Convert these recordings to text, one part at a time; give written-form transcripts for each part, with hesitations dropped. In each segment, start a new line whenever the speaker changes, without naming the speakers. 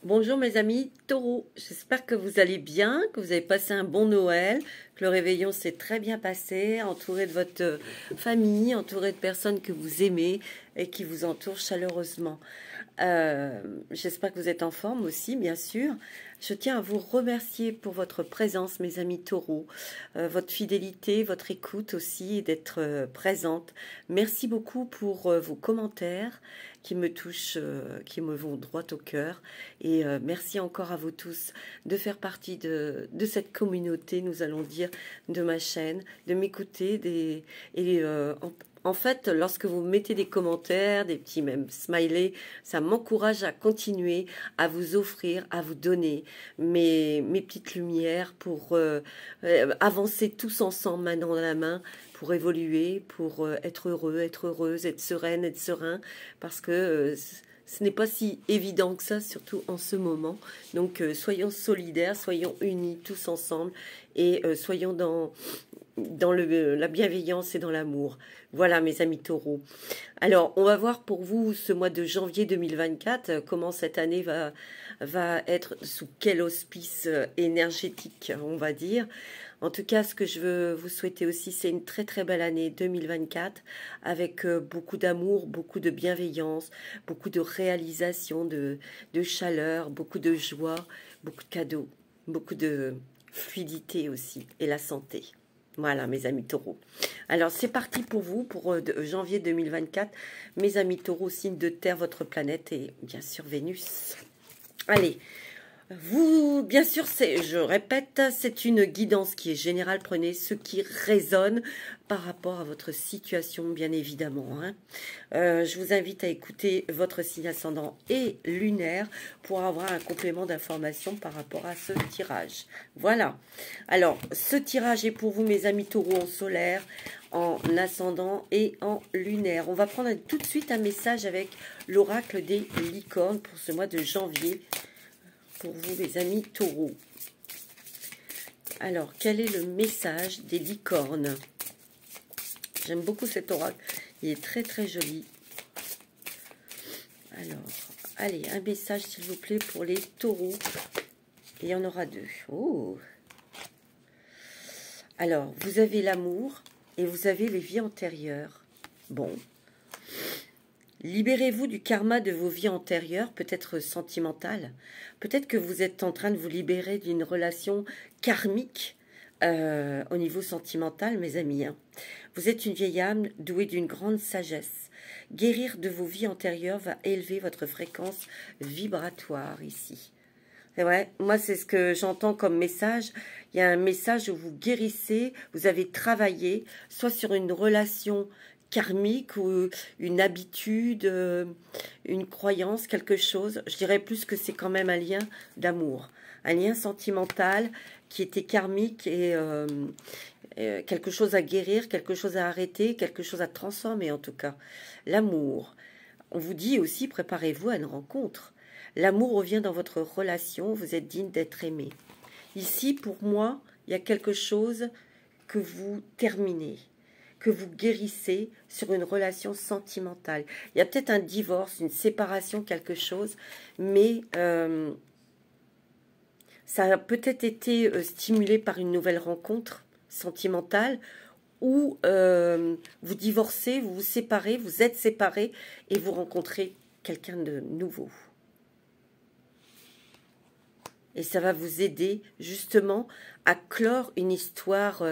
Bonjour mes amis taureaux, j'espère que vous allez bien, que vous avez passé un bon Noël, que le réveillon s'est très bien passé, entouré de votre famille, entouré de personnes que vous aimez et qui vous entourent chaleureusement. J'espère que vous êtes en forme aussi, bien sûr. Je tiens à vous remercier pour votre présence, mes amis taureaux, votre fidélité, votre écoute aussi, et d'être présente. Merci beaucoup pour vos commentaires qui me touchent, qui me vont droit au cœur. Et merci encore à vous tous de faire partie de cette communauté, nous allons dire, de ma chaîne, de m'écouter. En fait, lorsque vous mettez des commentaires, des petits même smileys, ça m'encourage à continuer, à vous offrir, à vous donner mes petites lumières pour avancer tous ensemble, main dans la main, pour évoluer, pour être heureux, être heureuse, être sereine, être serein, parce que ce n'est pas si évident que ça, surtout en ce moment. Donc, soyons solidaires, soyons unis tous ensemble et soyons dans la bienveillance et dans l'amour. Voilà, mes amis taureaux. Alors, on va voir pour vous ce mois de janvier 2024, comment cette année va être, sous quel auspice énergétique, on va dire. En tout cas, ce que je veux vous souhaiter aussi, c'est une très très belle année 2024 avec beaucoup d'amour, beaucoup de bienveillance, beaucoup de réalisation, de chaleur, beaucoup de joie, beaucoup de cadeaux, beaucoup de fluidité aussi et la santé. Voilà, mes amis taureaux. Alors, c'est parti pour vous, pour janvier 2024. Mes amis taureaux, signe de terre, votre planète et bien sûr Vénus. Allez, vous, bien sûr, je répète, c'est une guidance qui est générale. Prenez ce qui résonne par rapport à votre situation, bien évidemment. Hein. Je vous invite à écouter votre signe ascendant et lunaire pour avoir un complément d'information par rapport à ce tirage. Voilà. Alors, ce tirage est pour vous, mes amis taureaux, en solaire, en ascendant et en lunaire. On va prendre tout de suite un message avec l'oracle des licornes pour ce mois de janvier. Pour vous, les amis taureaux. Alors, quel est le message des licornes? J'aime beaucoup cet oracle. Il est très, très joli. Alors, allez, un message, s'il vous plaît, pour les taureaux. Il y en aura deux. Oh! Alors, vous avez l'amour et vous avez les vies antérieures. Bon. Libérez-vous du karma de vos vies antérieures, peut-être sentimentales. Peut-être que vous êtes en train de vous libérer d'une relation karmique au niveau sentimental, mes amis. Hein. Vous êtes une vieille âme douée d'une grande sagesse. Guérir de vos vies antérieures va élever votre fréquence vibratoire ici. C'est vrai, moi c'est ce que j'entends comme message. Il y a un message où vous guérissez, vous avez travaillé, soit sur une relation karmique ou une habitude, une croyance, quelque chose. Je dirais plus que c'est quand même un lien d'amour, un lien sentimental qui était karmique et quelque chose à guérir, quelque chose à arrêter, quelque chose à transformer en tout cas. L'amour. On vous dit aussi, préparez-vous à une rencontre. L'amour revient dans votre relation, vous êtes digne d'être aimé. Ici, pour moi, il y a quelque chose que vous terminez, que vous guérissez sur une relation sentimentale. Il y a peut-être un divorce, une séparation, quelque chose, mais ça a peut-être été stimulé par une nouvelle rencontre sentimentale où vous divorcez, vous vous séparez, vous êtes séparés et vous rencontrez quelqu'un de nouveau. Et ça va vous aider justement à clore une histoire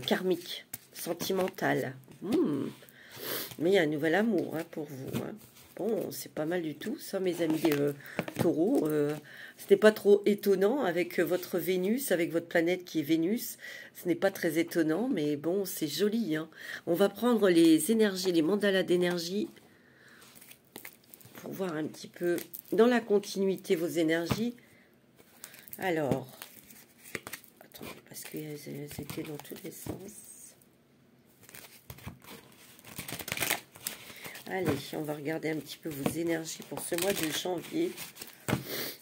karmique, sentimentale. Mais il y a un nouvel amour hein, pour vous. Hein. Bon, c'est pas mal du tout, ça, mes amis taureaux. Ce n'est pas trop étonnant avec votre Vénus, avec votre planète qui est Vénus. Ce n'est pas très étonnant, mais bon, c'est joli. Hein. On va prendre les énergies, les mandalas d'énergie pour voir un petit peu dans la continuité vos énergies. Alors, attends, parce qu'elles étaient dans tous les sens. Allez, on va regarder un petit peu vos énergies pour ce mois de janvier.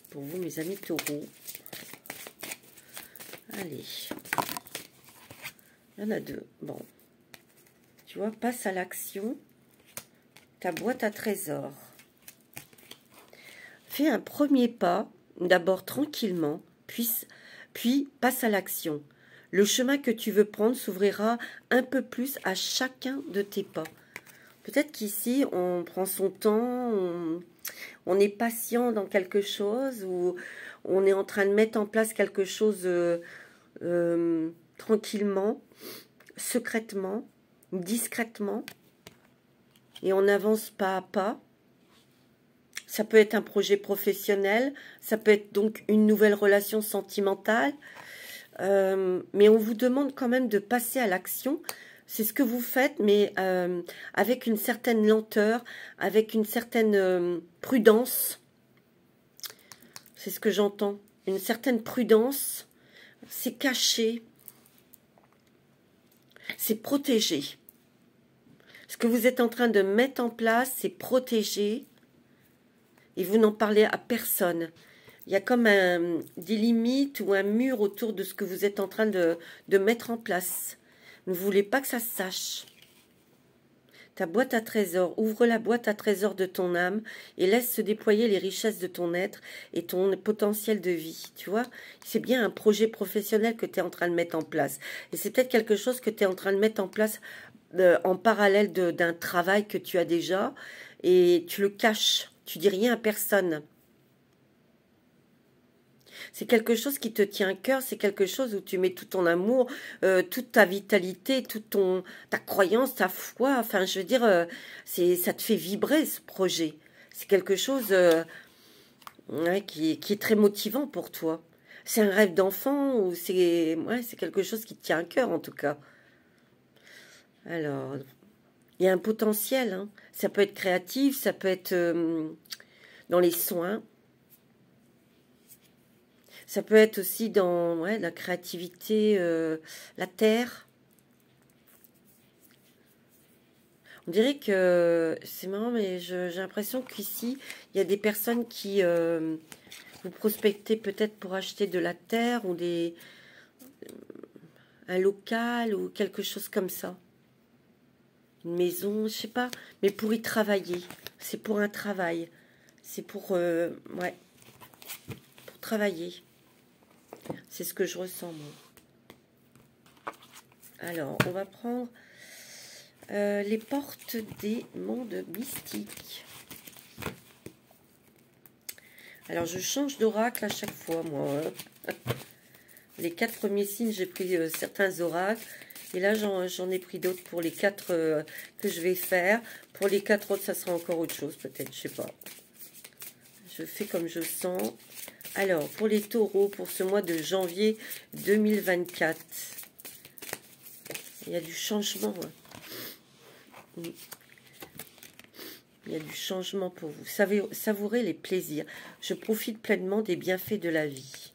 Pour vous, mes amis taureaux. Allez. Il y en a deux. Bon. Tu vois, passe à l'action. Ta boîte à trésors. fais un premier pas, d'abord tranquillement, puis passe à l'action. Le chemin que tu veux prendre s'ouvrira un peu plus à chacun de tes pas. Peut-être qu'ici, on prend son temps, on est patient dans quelque chose, ou on est en train de mettre en place quelque chose tranquillement, secrètement, discrètement, et on avance pas à pas. Ça peut être un projet professionnel, ça peut être donc une nouvelle relation sentimentale, mais on vous demande quand même de passer à l'action. C'est ce que vous faites, mais avec une certaine lenteur, avec une certaine prudence. C'est ce que j'entends. Une certaine prudence, c'est caché, c'est protégé. Ce que vous êtes en train de mettre en place, c'est protégé. Et vous n'en parlez à personne. Il y a comme des limites ou un mur autour de ce que vous êtes en train de mettre en place. Vous ne voulez pas que ça se sache. Ta boîte à trésors, ouvre la boîte à trésors de ton âme et laisse se déployer les richesses de ton être et ton potentiel de vie. Tu vois, c'est bien un projet professionnel que tu es en train de mettre en place. Et c'est peut-être quelque chose que tu es en train de mettre en place en parallèle d'un travail que tu as déjà et tu le caches. Tu dis rien à personne. C'est quelque chose qui te tient à cœur, c'est quelque chose où tu mets tout ton amour, toute ta vitalité, ta croyance, ta foi. Enfin, je veux dire, ça te fait vibrer ce projet. C'est quelque chose qui est très motivant pour toi. C'est un rêve d'enfant ou c'est quelque chose qui te tient à cœur en tout cas. Alors, il y a un potentiel. Hein. Ça peut être créatif, ça peut être dans les soins. Ça peut être aussi dans la créativité, la terre. On dirait que c'est marrant, mais j'ai l'impression qu'ici, il y a des personnes qui vous prospectez peut-être pour acheter de la terre ou un local ou quelque chose comme ça. Une maison, je sais pas, mais pour y travailler. C'est pour un travail. C'est pour, pour travailler. C'est ce que je ressens, moi. Alors, on va prendre les portes des mondes mystiques. Alors, je change d'oracle à chaque fois, moi. Les 4 premiers signes, j'ai pris certains oracles. Et là, j'en ai pris d'autres pour les 4 que je vais faire. Pour les 4 autres, ça sera encore autre chose, peut-être, je sais pas. Je fais comme je sens. Alors, pour les taureaux, pour ce mois de janvier 2024, il y a du changement. Il y a du changement pour vous. Savourez les plaisirs. Je profite pleinement des bienfaits de la vie.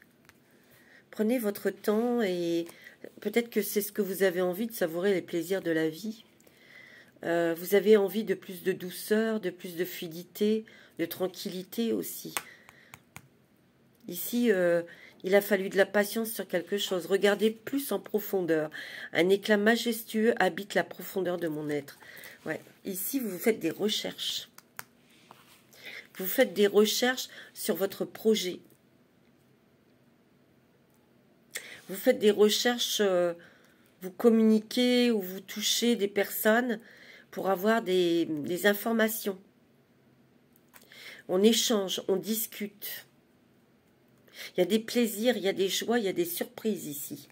Prenez votre temps et peut-être que c'est ce que vous avez envie, de savourer les plaisirs de la vie. Vous avez envie de plus de douceur, de plus de fluidité, de tranquillité aussi. Ici, il a fallu de la patience sur quelque chose. Regardez plus en profondeur. Un éclat majestueux habite la profondeur de mon être. Ouais. Ici, vous faites des recherches. Vous faites des recherches sur votre projet. Vous faites des recherches, vous communiquez ou vous touchez des personnes pour avoir des informations. On échange, on discute. Il y a des plaisirs, il y a des joies, il y a des surprises ici.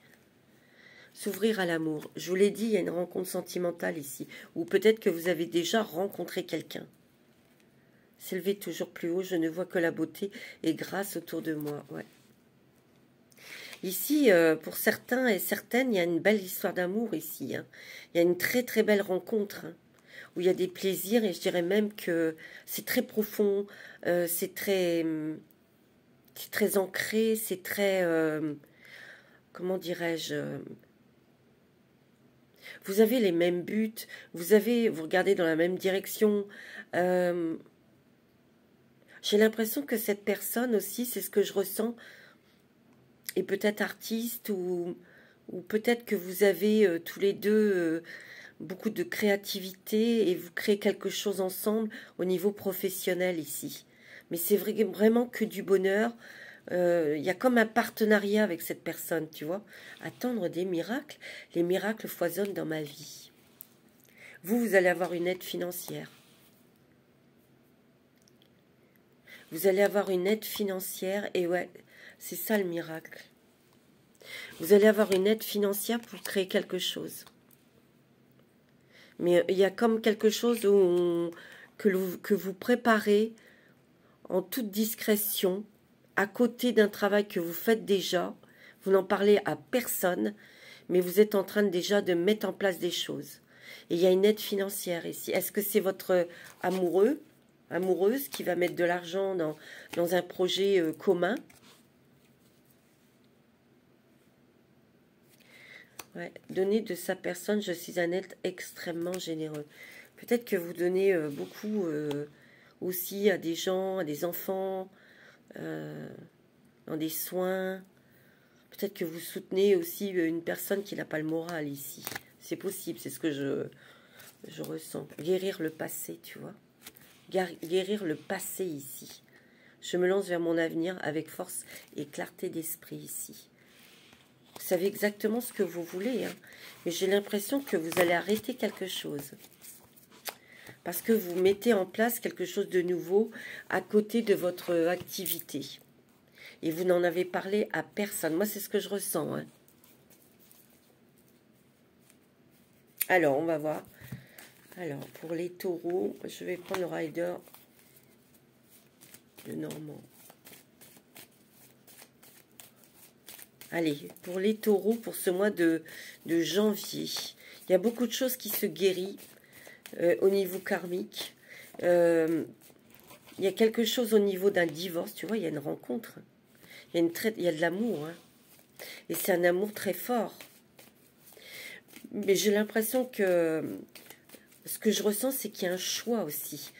S'ouvrir à l'amour. Je vous l'ai dit, il y a une rencontre sentimentale ici. Ou peut-être que vous avez déjà rencontré quelqu'un. S'élever toujours plus haut, je ne vois que la beauté et grâce autour de moi. Ouais. Ici, pour certains et certaines, il y a une belle histoire d'amour ici. Hein. Il y a une très très belle rencontre. Hein, où il y a des plaisirs et je dirais même que c'est très profond, c'est très ancré, c'est très, comment dirais-je, vous avez les mêmes buts, vous regardez dans la même direction. J'ai l'impression que cette personne aussi, c'est ce que je ressens, est peut-être artiste ou peut-être que vous avez tous les deux beaucoup de créativité et vous créez quelque chose ensemble au niveau professionnel ici. Mais c'est vraiment que du bonheur. Il y a comme un partenariat avec cette personne, tu vois. Attendre des miracles. Les miracles foisonnent dans ma vie. Vous allez avoir une aide financière. Vous allez avoir une aide financière et ouais, c'est ça le miracle. Vous allez avoir une aide financière pour créer quelque chose. Mais il y a comme quelque chose que vous préparez en toute discrétion, à côté d'un travail que vous faites déjà. Vous n'en parlez à personne, mais vous êtes en train déjà de mettre en place des choses. Et il y a une aide financière ici. Est-ce que c'est votre amoureuse qui va mettre de l'argent dans un projet commun? Ouais, donner de sa personne, je suis un être extrêmement généreux. Peut-être que vous donnez beaucoup aussi à des gens, à des enfants, dans des soins. Peut-être que vous soutenez aussi une personne qui n'a pas le moral ici. C'est possible, c'est ce que je ressens. Guérir le passé, tu vois. Guérir le passé ici. Je me lance vers mon avenir avec force et clarté d'esprit ici. Vous savez exactement ce que vous voulez, hein. Mais j'ai l'impression que vous allez arrêter quelque chose. Parce que vous mettez en place quelque chose de nouveau à côté de votre activité. Et vous n'en avez parlé à personne. Moi, c'est ce que je ressens, hein. Alors, on va voir. Alors, pour les taureaux, je vais prendre le rider de Normand. Allez, pour les taureaux, pour ce mois de janvier, il y a beaucoup de choses qui se guérissent au niveau karmique. Il y a quelque chose au niveau d'un divorce, tu vois, il y a une rencontre. Il y a de l'amour, hein. Et c'est un amour très fort. Mais j'ai l'impression que ce que je ressens, c'est qu'il y a un choix aussi.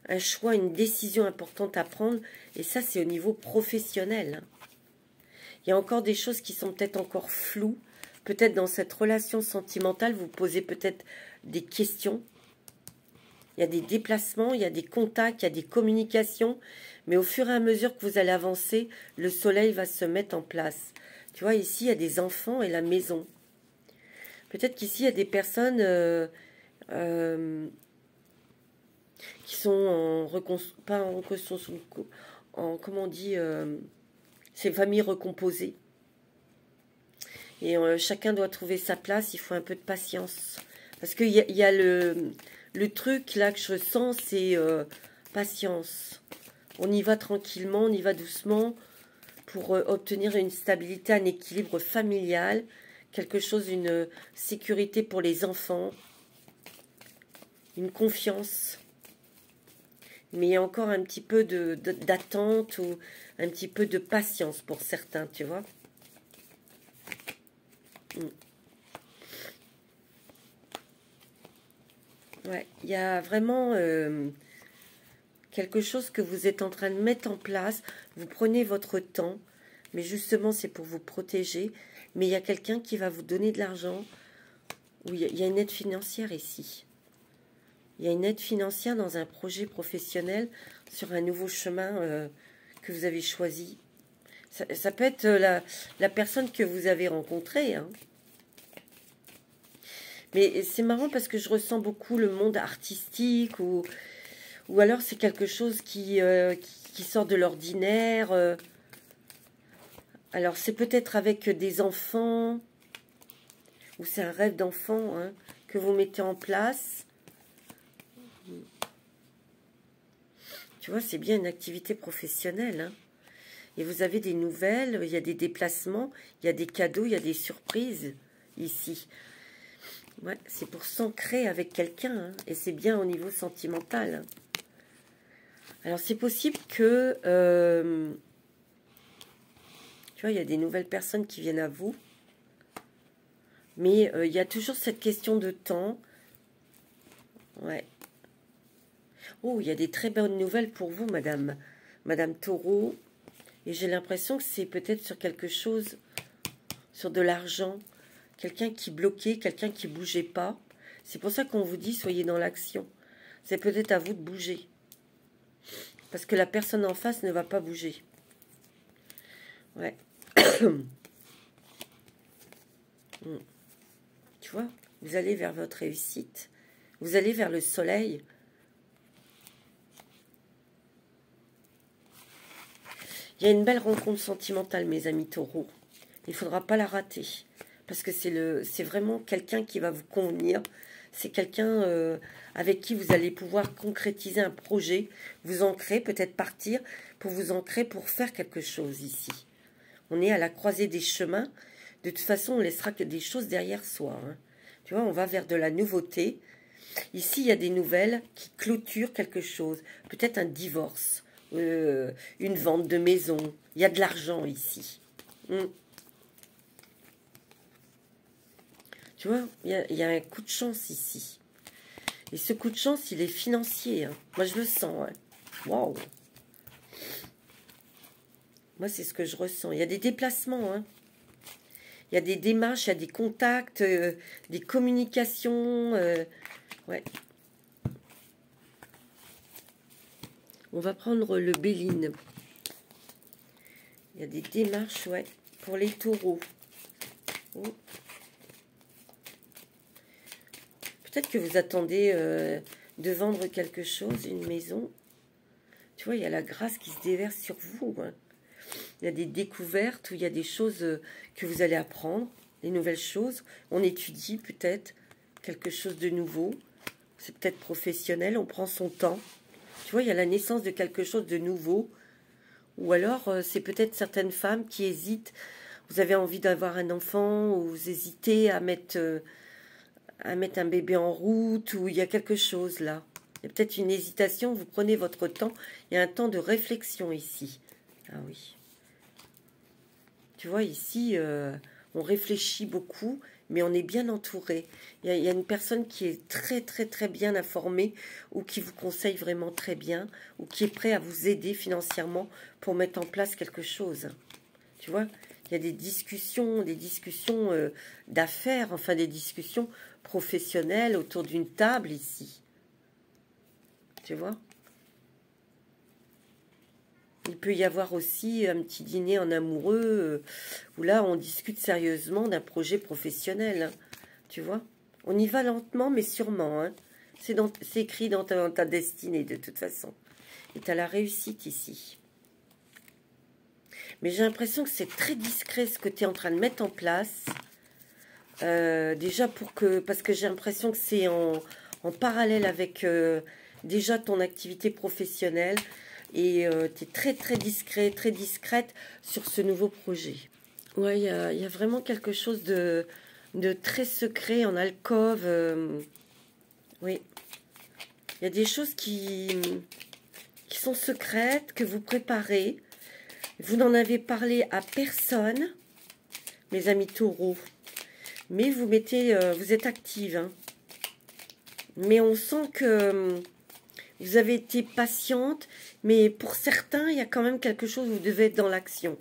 Un choix, une décision importante à prendre. Et ça, c'est au niveau professionnel, hein. Il y a encore des choses qui sont peut-être encore floues. Peut-être dans cette relation sentimentale, vous posez peut-être des questions. Il y a des déplacements, il y a des contacts, il y a des communications. Mais au fur et à mesure que vous allez avancer, le soleil va se mettre en place. Tu vois, ici, il y a des enfants et la maison. Peut-être qu'ici, il y a des personnes qui sont en reconstruction, pas en reconstruction, comment on dit, ces familles recomposées. Et chacun doit trouver sa place, il faut un peu de patience. Parce qu'il y a le truc là que je sens, c'est patience. On y va tranquillement, on y va doucement pour obtenir une stabilité, un équilibre familial, quelque chose, une sécurité pour les enfants, une confiance. Mais il y a encore un petit peu d'attente ou un petit peu de patience pour certains, tu vois. Ouais, il y a vraiment quelque chose que vous êtes en train de mettre en place. Vous prenez votre temps, mais justement, c'est pour vous protéger. Mais il y a quelqu'un qui va vous donner de l'argent. Oui, il y a une aide financière ici. Il y a une aide financière dans un projet professionnel sur un nouveau chemin que vous avez choisi. Ça peut être la personne que vous avez rencontrée, hein. Mais c'est marrant parce que je ressens beaucoup le monde artistique ou alors c'est quelque chose qui sort de l'ordinaire. Alors c'est peut-être avec des enfants ou c'est un rêve d'enfant, hein, que vous mettez en place. Tu vois, c'est bien une activité professionnelle, hein. Et vous avez des nouvelles, il y a des déplacements, il y a des cadeaux, il y a des surprises ici. Ouais, c'est pour s'ancrer avec quelqu'un, hein, et c'est bien au niveau sentimental, hein. Alors, c'est possible que, tu vois, il y a des nouvelles personnes qui viennent à vous, mais il y a toujours cette question de temps. Ouais. Oh, il y a des très bonnes nouvelles pour vous, Madame Taureau. Et j'ai l'impression que c'est peut-être sur quelque chose, sur de l'argent. Quelqu'un qui bloquait, quelqu'un qui bougeait pas. C'est pour ça qu'on vous dit, soyez dans l'action. C'est peut-être à vous de bouger. Parce que la personne en face ne va pas bouger. Ouais. Tu vois, vous allez vers votre réussite. Vous allez vers le soleil. Il y a une belle rencontre sentimentale, mes amis taureaux. Il ne faudra pas la rater. Parce que c'est vraiment quelqu'un qui va vous convenir. C'est quelqu'un avec qui vous allez pouvoir concrétiser un projet, vous ancrer, peut-être partir, pour vous ancrer, pour faire quelque chose ici. On est à la croisée des chemins. De toute façon, on laissera que des choses derrière soi. Hein. Tu vois, on va vers de la nouveauté. Ici, il y a des nouvelles qui clôturent quelque chose. Peut-être un divorce, une vente de maison. Il y a de l'argent ici. Tu vois, il y a un coup de chance ici. Et ce coup de chance, il est financier. Hein. Moi, je le sens. Hein. Waouh! Moi, c'est ce que je ressens. Il y a des déplacements. Hein. Il y a des démarches, il y a des contacts, des communications. Ouais. On va prendre le Béline. Il y a des démarches, ouais, pour les taureaux. Oh. Peut-être que vous attendez de vendre quelque chose, une maison. Tu vois, il y a la grâce qui se déverse sur vous. Hein. Il y a des découvertes où il y a des choses que vous allez apprendre, des nouvelles choses. On étudie peut-être quelque chose de nouveau. C'est peut-être professionnel, on prend son temps. Tu vois, il y a la naissance de quelque chose de nouveau. Ou alors, c'est peut-être certaines femmes qui hésitent. Vous avez envie d'avoir un enfant ou vous hésitez à mettre un bébé en route ou il y a quelque chose là. Il y a peut-être une hésitation, vous prenez votre temps. Il y a un temps de réflexion ici. Ah oui. Tu vois, ici, on réfléchit beaucoup, mais on est bien entouré. Il y a une personne qui est très, très, très bien informée ou qui vous conseille vraiment très bien ou qui est prêt à vous aider financièrement pour mettre en place quelque chose. Tu vois, il y a des discussions d'affaires, enfin des discussions professionnelles autour d'une table ici. Tu vois ? Il peut y avoir aussi un petit dîner en amoureux où là, on discute sérieusement d'un projet professionnel. Hein, tu vois? On y va lentement, mais sûrement. Hein. C'est écrit dans ta destinée, de toute façon. Et tu as la réussite ici. Mais j'ai l'impression que c'est très discret ce que tu es en train de mettre en place. Déjà, parce que j'ai l'impression que c'est en parallèle avec déjà ton activité professionnelle. Et tu es très très discret, très discrète sur ce nouveau projet. Ouais, il y a vraiment quelque chose de très secret en alcôve. Oui. Il y a des choses qui sont secrètes, que vous préparez. Vous n'en avez parlé à personne, mes amis taureaux. Mais vous êtes active. Hein. Mais on sent que vous avez été patiente, mais pour certains, il y a quand même quelque chose, vous devez être dans l'action.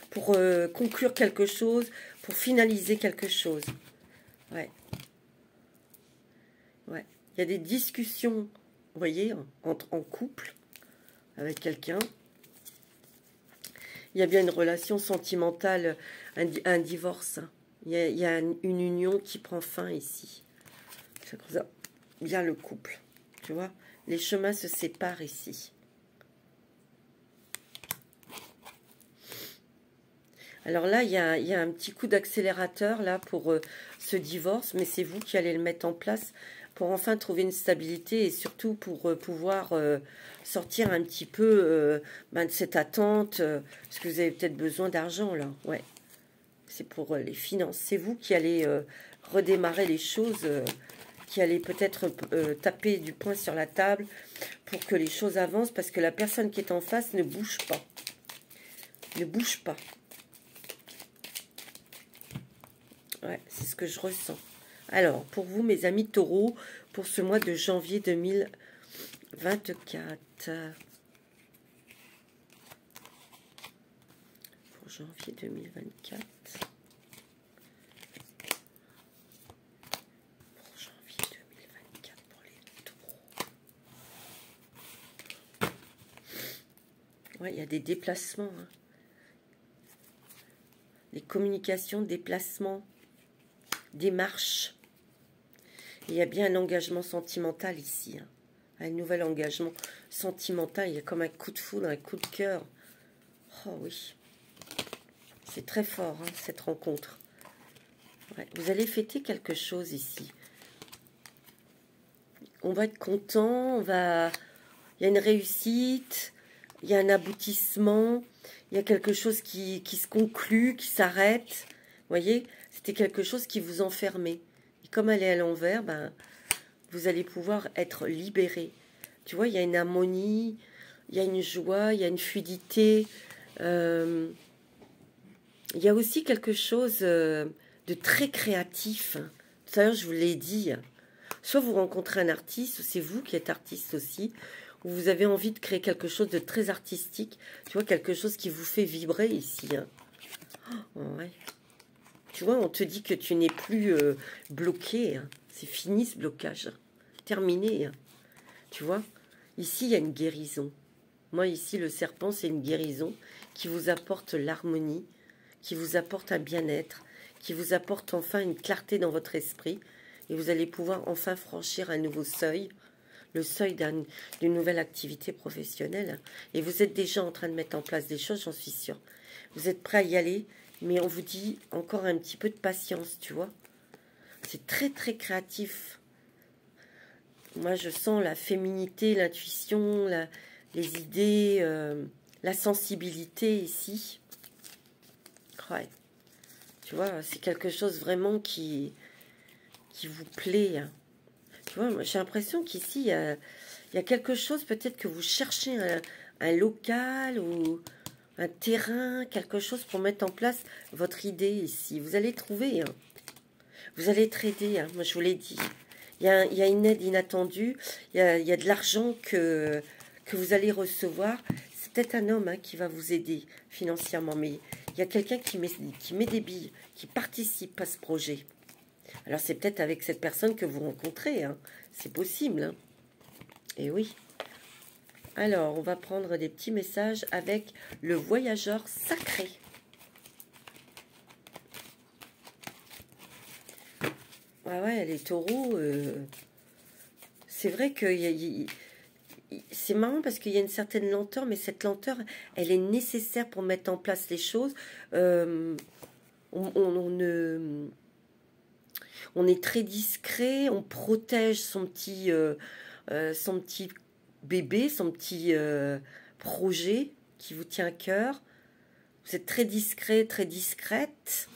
Pour conclure quelque chose, pour finaliser quelque chose. Ouais. Ouais. Il y a des discussions, vous voyez, en couple, avec quelqu'un. Il y a bien une relation sentimentale, un divorce. Il y a une union qui prend fin ici. C'est comme ça. Bien le couple, tu vois. Les chemins se séparent ici. Alors là, il y a un petit coup d'accélérateur là pour ce divorce, mais c'est vous qui allez le mettre en place pour enfin trouver une stabilité et surtout pour pouvoir sortir un petit peu de cette attente, parce que vous avez peut-être besoin d'argent là. Ouais, c'est pour les finances. C'est vous qui allez redémarrer les choses. Qui allait peut-être taper du poing sur la table pour que les choses avancent, parce que la personne qui est en face ne bouge pas. Ne bouge pas. Ouais, c'est ce que je ressens. Alors, pour vous, mes amis taureaux, pour ce mois de janvier 2024. Pour janvier 2024. Ouais, il y a des déplacements. Hein. Des communications, déplacements, démarches. Il y a bien un engagement sentimental ici. Hein. Un nouvel engagement sentimental. Il y a comme un coup de foudre, un coup de cœur. Oh oui. C'est très fort, hein, cette rencontre. Ouais, vous allez fêter quelque chose ici. On va être content, on va... Il y a une réussite, il y a un aboutissement, il y a quelque chose qui se conclut, qui s'arrête. Vous voyez, c'était quelque chose qui vous enfermait. Et comme elle est à l'envers, ben, vous allez pouvoir être libéré. Tu vois, il y a une harmonie, il y a une joie, il y a une fluidité. Il y a aussi quelque chose de très créatif. Tout à l'heure, je vous l'ai dit. Soit vous rencontrez un artiste, ou c'est vous qui êtes artiste aussi, ou vous avez envie de créer quelque chose de très artistique. Tu vois, quelque chose qui vous fait vibrer ici. Hein. Oh, ouais. Tu vois, on te dit que tu n'es plus bloqué. Hein. C'est fini ce blocage. Terminé. Hein. Tu vois, ici, il y a une guérison. Moi, ici, le serpent, c'est une guérison qui vous apporte l'harmonie, qui vous apporte un bien-être, qui vous apporte enfin une clarté dans votre esprit. Et vous allez pouvoir enfin franchir un nouveau seuil, le seuil d'une nouvelle activité professionnelle. Et vous êtes déjà en train de mettre en place des choses, j'en suis sûre. Vous êtes prêt à y aller, mais on vous dit encore un petit peu de patience, tu vois. C'est très, très créatif. Moi, je sens la féminité, l'intuition, les idées, la sensibilité ici. Ouais. Tu vois, c'est quelque chose vraiment qui vous plaît. Tu vois, j'ai l'impression qu'ici, il y a quelque chose, peut-être que vous cherchez un local ou un terrain, quelque chose pour mettre en place votre idée ici. Vous allez trouver, hein. Vous allez être aidé, hein, moi je vous l'ai dit. Il y a une aide inattendue, il y a de l'argent que vous allez recevoir. C'est peut-être un homme hein, qui va vous aider financièrement, mais il y a quelqu'un qui met des billes, qui participe à ce projet. Alors c'est peut-être avec cette personne que vous rencontrez, hein. C'est possible. Hein. Et oui. Alors, on va prendre des petits messages avec le voyageur sacré. Ah ouais, les taureaux, c'est vrai que c'est marrant parce qu'il y a une certaine lenteur, mais cette lenteur, elle est nécessaire pour mettre en place les choses. On est très discret, on protège son petit bébé, son petit projet qui vous tient à cœur. Vous êtes très discret, très discrète,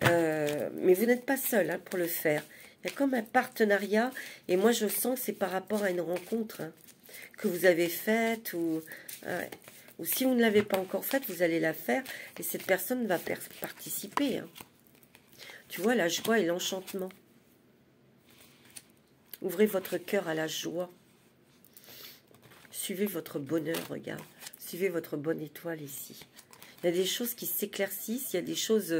mais vous n'êtes pas seul hein, pour le faire. Il y a comme un partenariat, et moi je sens que c'est par rapport à une rencontre hein, que vous avez faite, ou si vous ne l'avez pas encore faite, vous allez la faire, et cette personne va participer. Hein. Tu vois, la joie et l'enchantement. Ouvrez votre cœur à la joie. Suivez votre bonheur, regarde. Suivez votre bonne étoile ici. Il y a des choses qui s'éclaircissent, il y a des choses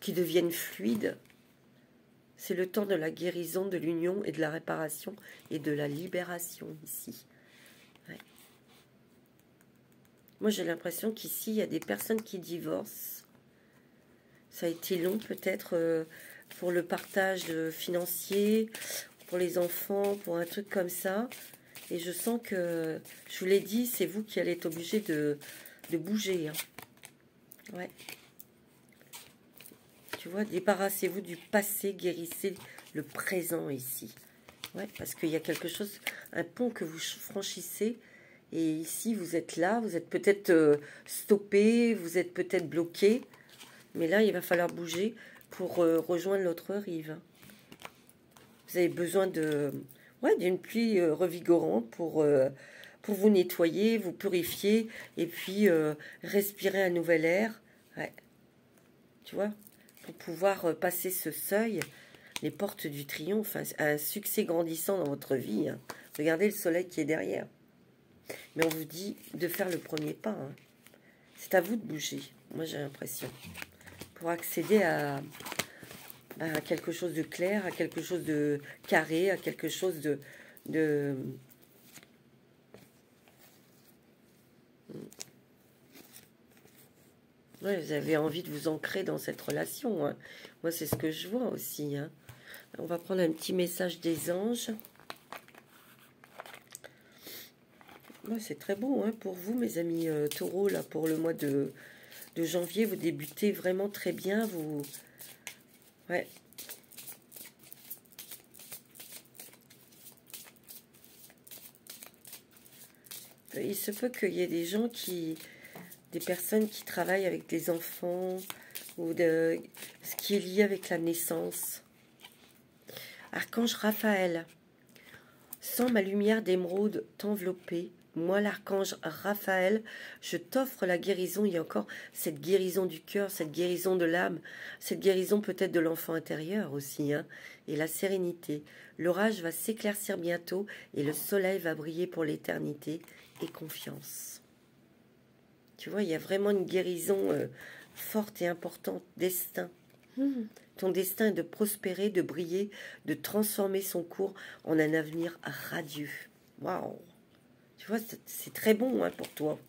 qui deviennent fluides. C'est le temps de la guérison, de l'union et de la réparation et de la libération ici. Ouais. Moi, j'ai l'impression qu'ici, il y a des personnes qui divorcent. Ça a été long peut-être pour le partage financier, pour les enfants, pour un truc comme ça. Et je sens que, je vous l'ai dit, c'est vous qui allez être obligé de bouger. Hein. Ouais. Tu vois, débarrassez-vous du passé, guérissez le présent ici. Ouais, parce qu'il y a quelque chose, un pont que vous franchissez. Et ici, vous êtes là, vous êtes peut-être stoppé, vous êtes peut-être bloqué. Mais là, il va falloir bouger pour rejoindre l'autre rive. Vous avez besoin d'une pluie revigorante pour vous nettoyer, vous purifier et puis respirer un nouvel air. Ouais. Tu vois, pour pouvoir passer ce seuil, les portes du triomphe, un succès grandissant dans votre vie. Hein. Regardez le soleil qui est derrière. Mais on vous dit de faire le premier pas. Hein. C'est à vous de bouger, moi j'ai l'impression. Pour accéder à quelque chose de clair, à quelque chose de carré, à quelque chose de Ouais, vous avez envie de vous ancrer dans cette relation. Hein. Moi, c'est ce que je vois aussi. Hein. On va prendre un petit message des anges. Ouais, c'est très beau hein, pour vous, mes amis taureaux, là, pour le mois de janvier. Vous débutez vraiment très bien. Vous... Ouais. Il se peut qu'il y ait des gens des personnes qui travaillent avec des enfants ou de ce qui est lié avec la naissance. Archange Raphaël, sans ma lumière d'émeraude t'envelopper, moi l'archange Raphaël, je t'offre la guérison. Il y a encore cette guérison du cœur, cette guérison de l'âme, cette guérison peut-être de l'enfant intérieur aussi, hein, et la sérénité. L'orage va s'éclaircir bientôt et le soleil va briller pour l'éternité, et confiance. Tu vois, il y a vraiment une guérison forte et importante, destin. Ton destin est de prospérer, de briller, de transformer son cours en un avenir radieux. Waouh! Tu vois, c'est très bon hein, pour toi.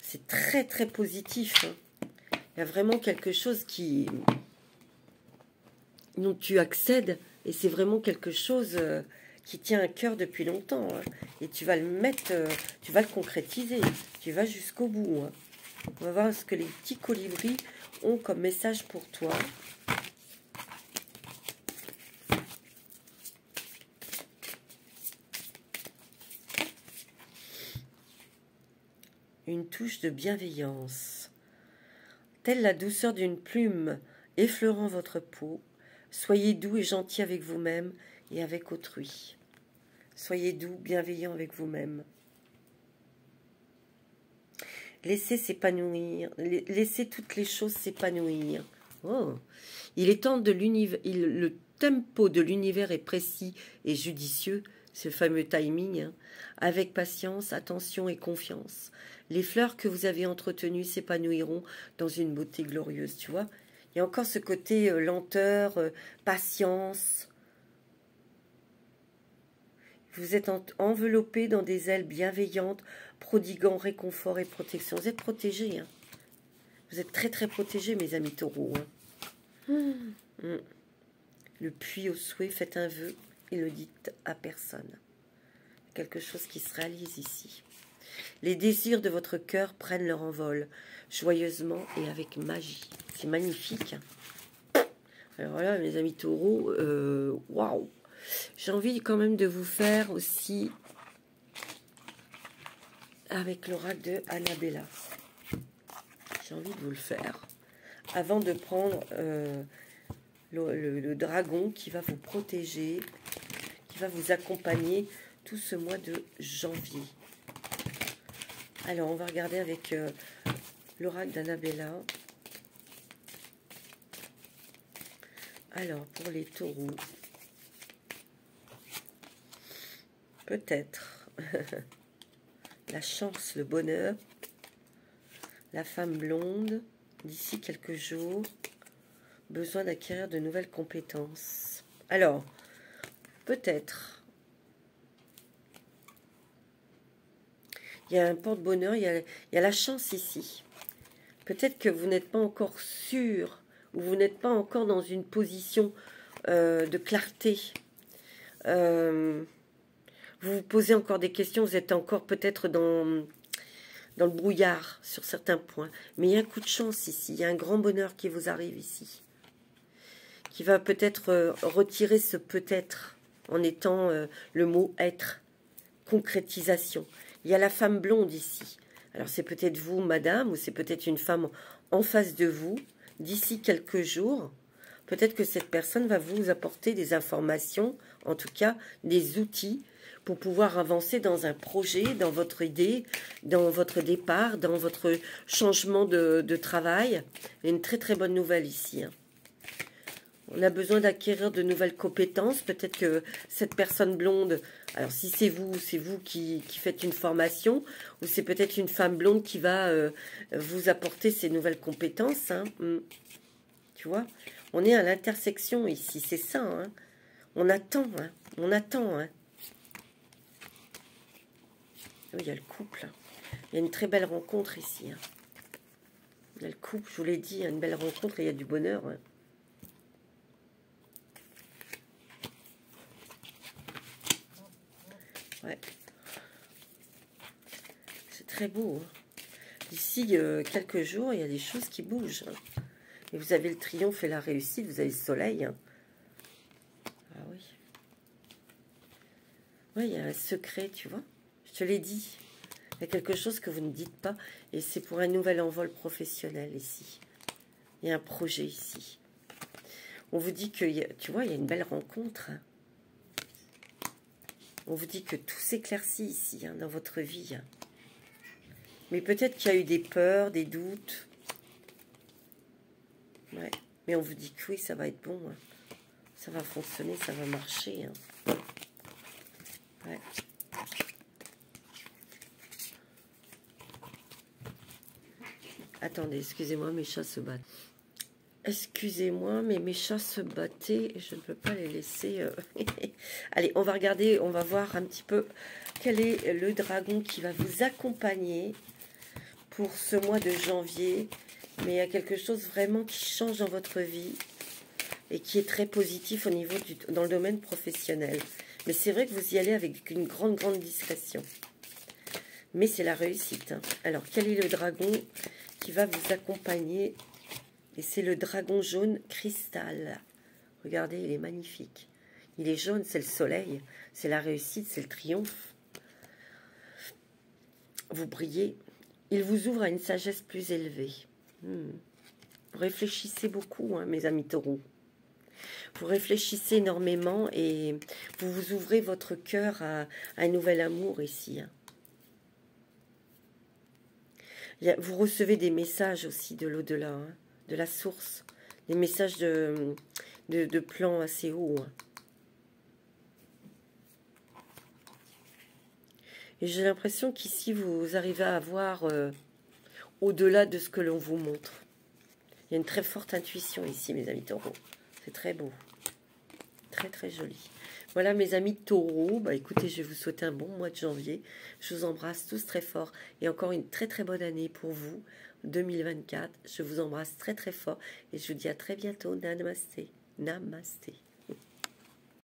C'est très, très positif. Hein. Il y a vraiment quelque chose dont tu accèdes et c'est vraiment quelque chose qui tient à cœur depuis longtemps. Hein. Et tu vas le mettre, tu vas le concrétiser. Tu vas jusqu'au bout. Hein. On va voir ce que les petits colibris ont comme message pour toi. Une touche de bienveillance. Telle la douceur d'une plume effleurant votre peau, soyez doux et gentil avec vous-même et avec autrui. Soyez doux, bienveillant avec vous-même. Laissez s'épanouir, laissez toutes les choses s'épanouir. Oh. Il est temps de l'univers, le tempo de l'univers est précis et judicieux, ce fameux timing, hein, avec patience, attention et confiance. Les fleurs que vous avez entretenues s'épanouiront dans une beauté glorieuse, tu vois. Il y a encore ce côté lenteur, patience. Vous êtes enveloppé dans des ailes bienveillantes, prodiguant réconfort et protection. Vous êtes protégés. Hein. Vous êtes très, très protégés, mes amis taureaux. Hein. Le puits au souhait, faites un vœu et le dites à personne. Quelque chose qui se réalise ici. Les désirs de votre cœur prennent leur envol, joyeusement et avec magie. C'est magnifique. Hein. Alors voilà, mes amis taureaux, waouh! J'ai envie quand même de vous faire aussi avec l'oracle de Annabella. J'ai envie de vous le faire. Avant de prendre le dragon qui va vous protéger, qui va vous accompagner tout ce mois de janvier. Alors, on va regarder avec l'oracle d'Annabella. Alors, pour les taureaux, peut-être la chance, le bonheur, la femme blonde, d'ici quelques jours, besoin d'acquérir de nouvelles compétences. Alors, peut-être, il y a un porte-bonheur, il y a la chance ici. Peut-être que vous n'êtes pas encore sûr, ou vous n'êtes pas encore dans une position de clarté. Vous vous posez encore des questions, vous êtes encore peut-être dans le brouillard sur certains points. Mais il y a un coup de chance ici, il y a un grand bonheur qui vous arrive ici. Qui va peut-être retirer ce peut-être en étant le mot être, concrétisation. Il y a la femme blonde ici. Alors c'est peut-être vous, madame, ou c'est peut-être une femme en face de vous, d'ici quelques jours. Peut-être que cette personne va vous apporter des informations, en tout cas des outils, pour pouvoir avancer dans un projet, dans votre idée, dans votre départ, dans votre changement de travail. Il y a une très très bonne nouvelle ici. Hein. On a besoin d'acquérir de nouvelles compétences. Peut-être que cette personne blonde, alors si c'est vous qui faites une formation, ou c'est peut-être une femme blonde qui va vous apporter ces nouvelles compétences. Hein. Tu vois, on est à l'intersection ici, c'est ça. Hein. On attend, hein. On attend. Hein. Oui, il y a le couple. Il y a une très belle rencontre ici. Hein. Le couple, je vous l'ai dit, une belle rencontre et il y a du bonheur. Hein. Ouais. C'est très beau. Hein. D'ici quelques jours, il y a des choses qui bougent. Hein. Et vous avez le triomphe et la réussite, vous avez le soleil. Hein. Ah oui. Oui, il y a un secret, tu vois. Je te l'ai dit. Il y a quelque chose que vous ne dites pas. Et c'est pour un nouvel envol professionnel ici. Il y a un projet ici. On vous dit que, tu vois, il y a une belle rencontre. Hein. On vous dit que tout s'éclaircit ici, hein, dans votre vie. Hein. Mais peut-être qu'il y a eu des peurs, des doutes. Ouais. Mais on vous dit que oui, ça va être bon. Hein. Ça va fonctionner, ça va marcher. Hein. Ouais. Attendez, excusez-moi, mes chats se battent. Excusez-moi, mais mes chats se battaient et je ne peux pas les laisser. Allez, on va regarder, on va voir un petit peu quel est le dragon qui va vous accompagner pour ce mois de janvier. Mais il y a quelque chose vraiment qui change dans votre vie et qui est très positif au niveau dans le domaine professionnel. Mais c'est vrai que vous y allez avec une grande discrétion. Mais c'est la réussite. Hein. Alors, quel est le dragon qui va vous accompagner? Et c'est le dragon jaune cristal. Regardez, il est magnifique. Il est jaune, c'est le soleil, c'est la réussite, c'est le triomphe. Vous brillez. Il vous ouvre à une sagesse plus élevée. Vous réfléchissez beaucoup, hein, mes amis taureaux. Vous réfléchissez énormément et vous vous ouvrez votre cœur à un nouvel amour ici. Hein. Vous recevez des messages aussi de l'au-delà, hein, de la source. Des messages de plans assez hauts. Hein. Et j'ai l'impression qu'ici, vous arrivez à voir au-delà de ce que l'on vous montre. Il y a une très forte intuition ici, mes amis taureaux. C'est très beau. Très joli. Voilà, mes amis taureaux. Bah, écoutez, je vais vous souhaiter un bon mois de janvier. Je vous embrasse tous très fort. Et encore une très bonne année pour vous, 2024. Je vous embrasse très fort. Et je vous dis à très bientôt. Namasté. Namasté.